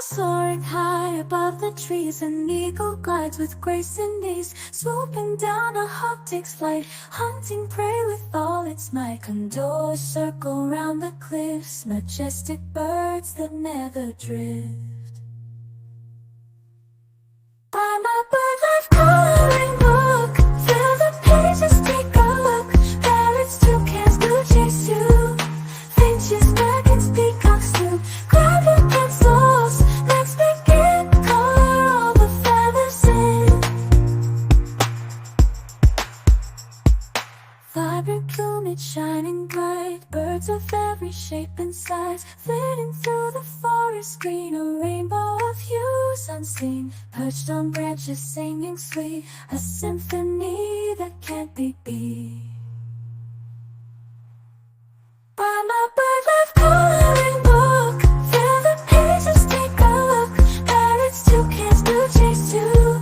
soaring high above the trees, an eagle glides with grace and ease, swooping down a hawk takes flight, hunting prey with all its might. Condors circle round the cliffs, majestic birds that never drift. By my bird life coloring book, fill the pages, take a look. Parrots, toucans, blue jays too, finches, dragons, peacocks too. Grab your pencils, let's begin. Color all the feathers in. Vibrant plumage shining bright, birds of every shape and size, flitting through the forest green, a rainbow of hues unseen, perched on branches singing sweet, a symphony that can't be beat. By my bird life coloring book, fill the pages, take a look. Parrots, toucans, blue jays too,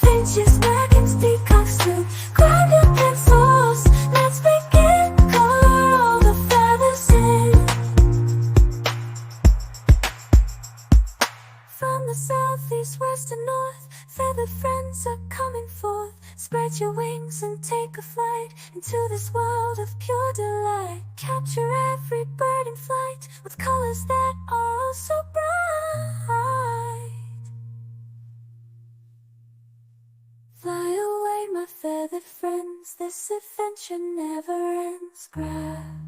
finches, dragons, peacocks too. Grab your pencils, let's begin. Color all the feathers in. From the south, east, west and north, feathered friends are coming forth. Spread your wings and take a flight into this world of pure delight. Capture every bird in flight with colors that are oh so bright. Fly away, my feathered friends, this adventure never ends. Grab